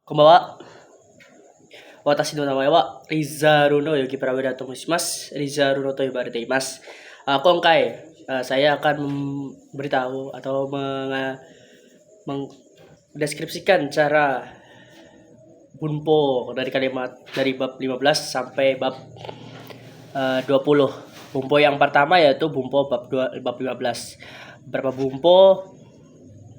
こんばんは。私の名前はリザルのYogi Prawira to Mushimasu. Rizaru no to ibarate imasu. Kongkai, saya akan memberitahu atau mendeskripsikan cara bunpo dari kalimat dari bab 15 sampai bab 20. Bunpo yang pertama yaitu bunpo bab 15. Beberapa bunpo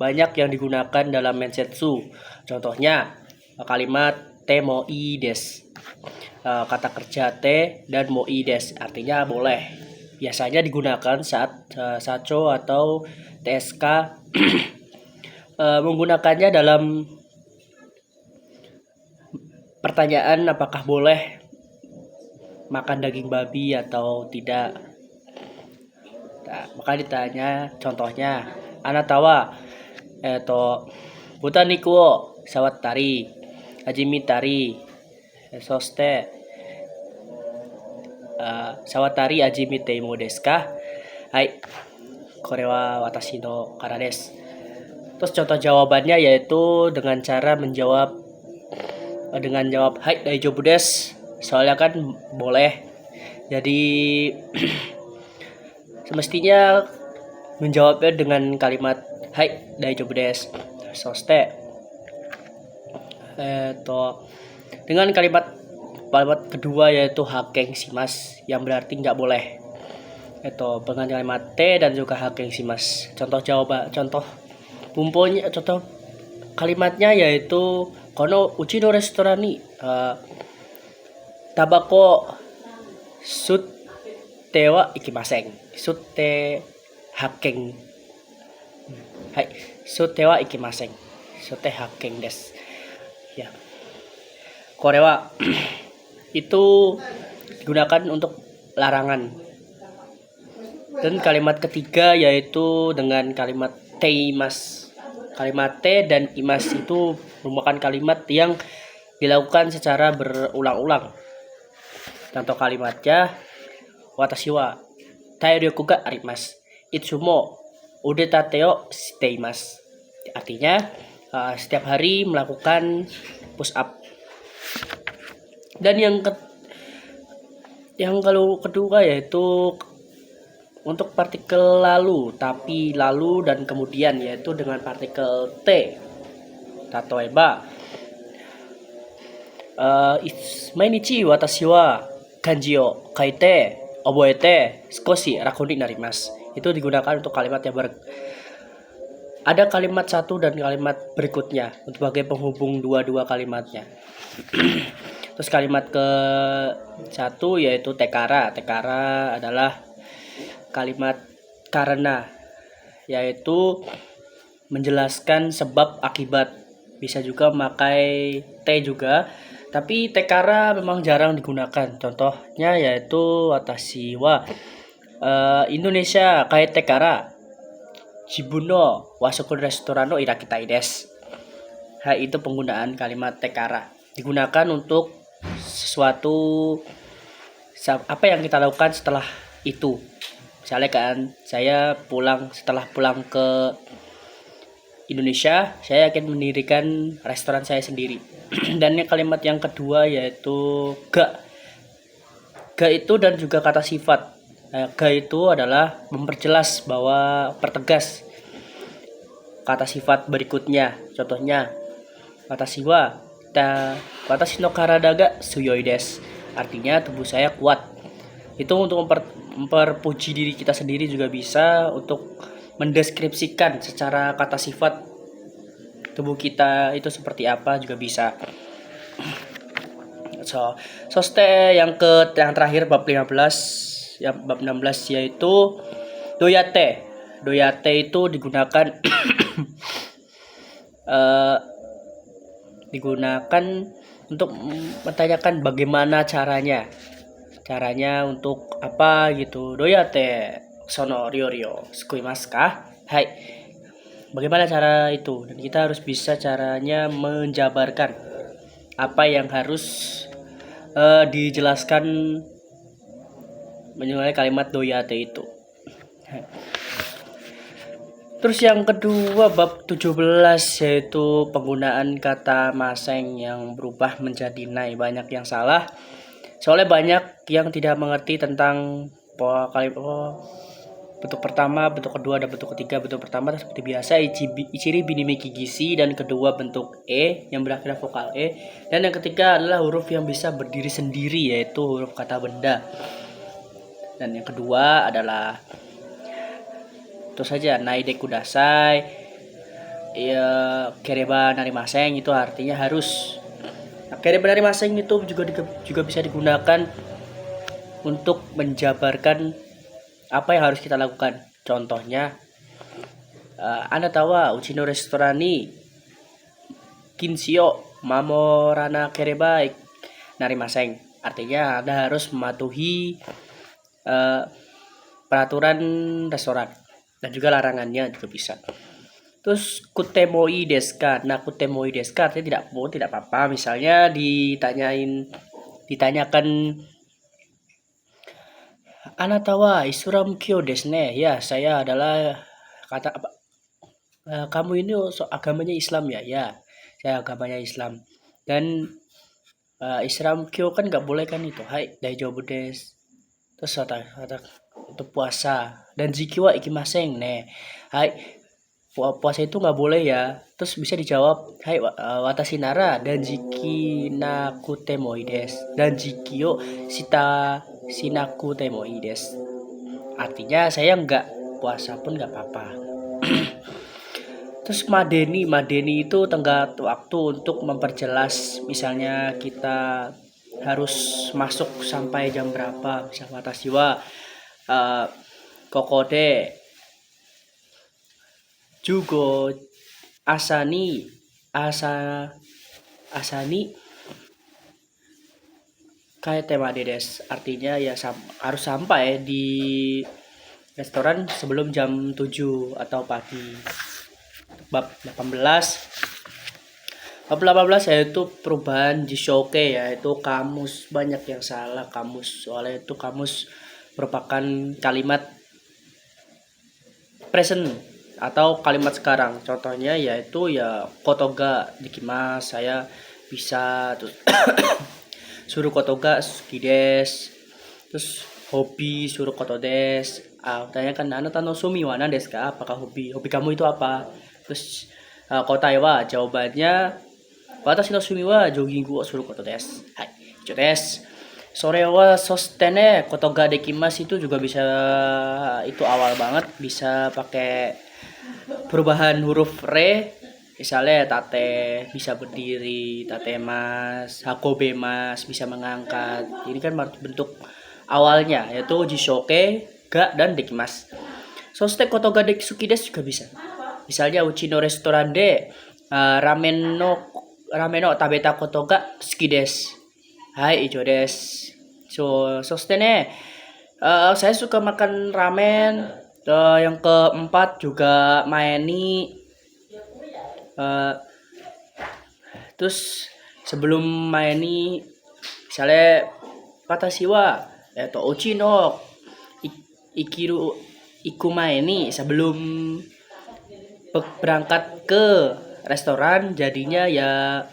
banyak yang digunakan dalam mensetsu. Contohnya kalimat te moi des, kata kerja te dan moi des artinya boleh. Biasanya digunakan saat sacho atau tsk menggunakannya dalam pertanyaan apakah boleh makan daging babi atau tidak. Nah, maka ditanya contohnya anatawa butaniku wo sawattari ajimitari soste sawattari ajimite mo desu ka? Hai, kore wa watashi no kara desu. Terus contoh jawabannya yaitu dengan cara menjawab dengan jawab hai daijoubu desu. Soalnya kan boleh. Jadi semestinya menjawabnya dengan kalimat hai daijoubu desu. Soste dengan kalimat kedua yaitu hakeng simas yang berarti nggak boleh. Dengan kalimat te dan juga hakeng simas. Contoh kalimatnya yaitu kono uchi no restoran ni tabako sutte wa ikimasen. Sutte hakeng. Hai, sutte wa ikimasen. Sutte hakeng desu. Ya. Korewa itu digunakan untuk larangan. Dan kalimat ketiga yaitu dengan kalimat teimas. Kalimat te dan imas itu merupakan kalimat yang dilakukan secara berulang-ulang. Contoh kalimatnya watashi wa tairyoku ga arimasu. Itsumo udetate o shiteimasu. Artinya setiap hari melakukan push up. Dan yang kalau kedua yaitu untuk partikel lalu, tapi lalu dan kemudian yaitu dengan partikel te. Tatoeba mainichi watashi wa kanji o kaite oboete skoshi raku ni narimasu. Itu digunakan untuk kalimat yang ada kalimat satu dan kalimat berikutnya sebagai penghubung dua kalimatnya. Terus kalimat ke satu yaitu tekara. Tekara adalah kalimat karena, yaitu menjelaskan sebab akibat. Bisa juga memakai te juga, tapi tekara memang jarang digunakan. Contohnya yaitu watashi wa Indonesia kai tekara Jibun no wasuku restoran no irakitai desu. Itu penggunaan kalimat tekara. Digunakan untuk sesuatu apa yang kita lakukan setelah itu. Misalnya kan saya setelah pulang ke Indonesia, saya akan mendirikan restoran saya sendiri. Dan kalimat yang kedua yaitu ga. Ga itu dan juga kata sifat. Ga itu adalah memperjelas bahwa pertegas kata sifat berikutnya. Contohnya watashi no karada ga suyoi desu. Artinya tubuh saya kuat. Itu untuk memperpuji diri kita sendiri juga bisa, untuk mendeskripsikan secara kata sifat tubuh kita itu seperti apa juga bisa. Soste yang terakhir bab 15 bab 16 yaitu doyate. Doyate itu digunakan untuk menanyakan bagaimana caranya untuk apa gitu. Doyate sono ryorio sukuimasu ka? Hai, bagaimana cara itu, dan kita harus bisa caranya menjabarkan apa yang harus dijelaskan mengenai kalimat doyate itu. Terus yang kedua bab 17 yaitu penggunaan kata maseng yang berubah menjadi nai. Banyak yang salah. Soalnya banyak yang tidak mengerti tentang bentuk pertama, bentuk kedua, dan bentuk ketiga. Bentuk pertama seperti biasa ichiri binimeki gisi, dan kedua bentuk e yang berakhir vokal e, dan yang ketiga adalah huruf yang bisa berdiri sendiri yaitu huruf kata benda. Dan yang kedua adalah itu saja naide kudasai, ya kereba narimaseng itu artinya harus. Nah, kereba narimaseng itu juga bisa digunakan untuk menjabarkan apa yang harus kita lakukan. Contohnya, Anda tahu uchi no restoran ni kinsio mamorana kereba narimaseng. Artinya Anda harus mematuhi peraturan restoran dan juga larangannya juga bisa. Terus kutemoi desu ka. Nah, kutemoi desu ka artinya tidak apa-apa. Misalnya ditanyakan Anatawa Isuram Kyo desu ne. Ya, saya adalah kata apa? Kamu ini agamanya Islam ya? Ya, saya agamanya Islam. Dan Islam Kyo kan nggak boleh kan itu. Hai, daijoubu desu. Terus kata untuk puasa dan jikiwa ikimaseng ne. Hai, puasa itu nggak boleh ya. Terus bisa dijawab, hai watashi nara dan jiki naku temoi desu dan jikio sinaku temoi desu. Artinya saya nggak puasa pun nggak apa-apa. Terus madeni itu tenggat waktu untuk memperjelas, misalnya kita harus masuk sampai jam berapa. Misal watashi wa kokode jugo asani kaete made desu. Artinya ya harus sampai di restoran sebelum jam 7 atau pagi. Bab 18 yaitu perubahan jishoke, yaitu kamus. Banyak yang salah kamus, soalnya itu kamus merupakan kalimat present atau kalimat sekarang. Contohnya yaitu ya kotoga dikimas, saya bisa. Terus suruh kotoga suki desu. Terus hobi suruh koto desu. Tanyakan anata no sumi wa nan desu ka? Apakah hobi kamu itu apa? Terus kotai wa jawabannya watashi no sumi wa jogging wa suruh koto desu. Hai, ijo desu. Sore wa sostene kotoga dekimasu itu juga bisa, itu awal banget, bisa pakai perubahan huruf re. Misalnya tate bisa berdiri, tate mas, hakobe mas bisa mengangkat. Ini kan bentuk awalnya yaitu jishoke, ga, dan dekimasu. Soste kotoga dekisuki desu juga bisa. Misalnya uchi no restoran de ramen no tabeta kotoga suki desu. Hai, ijo desu. Soste ne saya suka makan ramen. Yang keempat juga maeni. Terus sebelum maeni misalnya watashi wa uchi no iku maeni, sebelum berangkat ke restoran, jadinya ya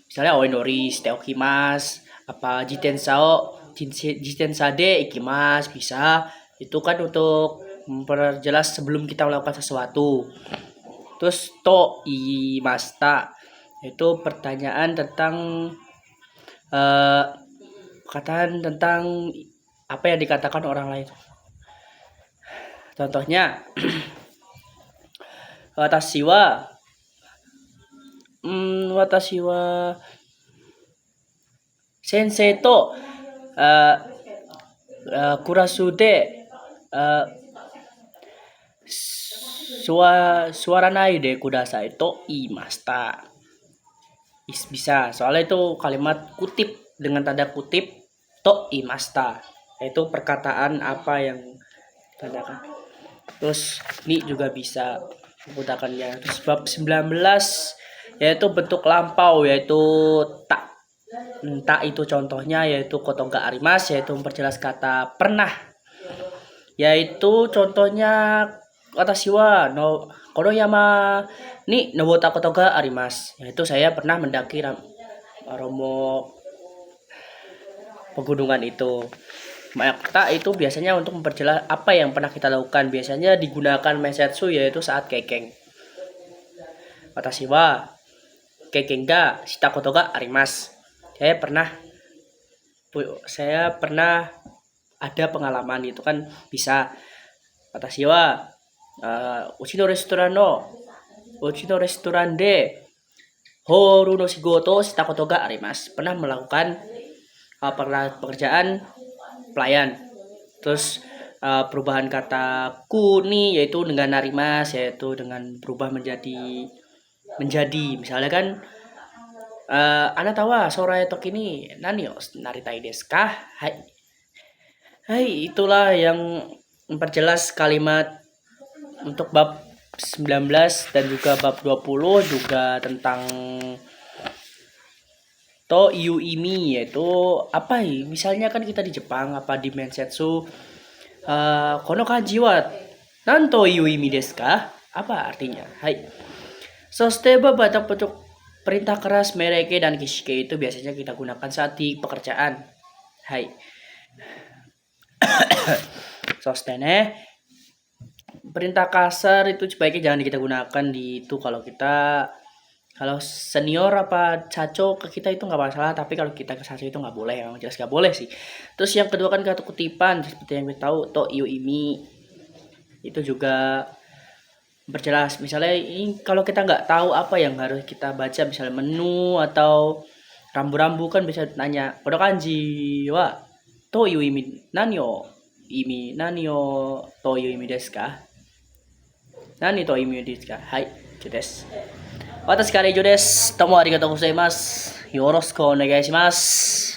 misalnya oinori shite okimasu, apa jitensa de ikimasu bisa. Itu kan untuk memperjelas sebelum kita melakukan sesuatu. Terus to imasta itu pertanyaan tentang perkataan tentang apa yang dikatakan orang lain. Contohnya watashi wa sensei to kurasu de suwaranai de kudasai to imasta. Bisa, soalnya itu kalimat kutip dengan tanda kutip to imasta, itu perkataan apa yang tandakan. Terus ini juga bisa menggunakannya. Terus bab 19 yaitu bentuk lampau, yaitu tak. Tak itu contohnya yaitu kotoga arimas, yaitu memperjelas kata pernah. Yaitu contohnya watashi wa no Konoyama ni Nobota koto ga arimasu. Yaitu saya pernah mendaki Romo pegunungan itu. Maka itu biasanya untuk memperjelas apa yang pernah kita lakukan. Biasanya digunakan mesetsu yaitu saat kekeng. Watashi wa kekeng ga shita koto ga arimasu. Saya pernah ada pengalaman itu kan bisa. Watashi wa uchi no restoran de horu no shigoto shita koto ga arimasu. Pernah melakukan pekerjaan pelayan. Terus perubahan kata kuni yaitu dengan narimas, yaitu dengan berubah menjadi. Misalnya kan anata wa sorai toki ni nani o naritai desu ka? Hai, itulah yang memperjelas kalimat untuk bab 19 dan juga bab 20 juga tentang to iu imi, yaitu apa ya? Misalnya kan kita di Jepang apa di Mensetsu kono kanji wa nanto iu imi desu ka? Apa artinya? Hai. Sosteba batak pocok perintah keras mereke dan kishike itu biasanya kita gunakan saat di pekerjaan. Hai. Sostene perintah kasar itu sebaiknya jangan kita gunakan di itu kalau senior apa caco ke kita itu nggak masalah, tapi kalau kita ke caco itu nggak boleh, memang jelas nggak boleh sih. Terus yang kedua kan kata kutipan seperti yang kita tahu to iu imi itu juga berjelas. Misalnya ini kalau kita nggak tahu apa yang harus kita baca, misalnya menu atau rambu-rambu kan bisa nanya kono kanji wa to iu imi nani o to iu imi desu ka? Nani to iu imi desu ka? Hai, itu desu. Watashiから以上です。どうもありがとうございます。よろしくお願いします。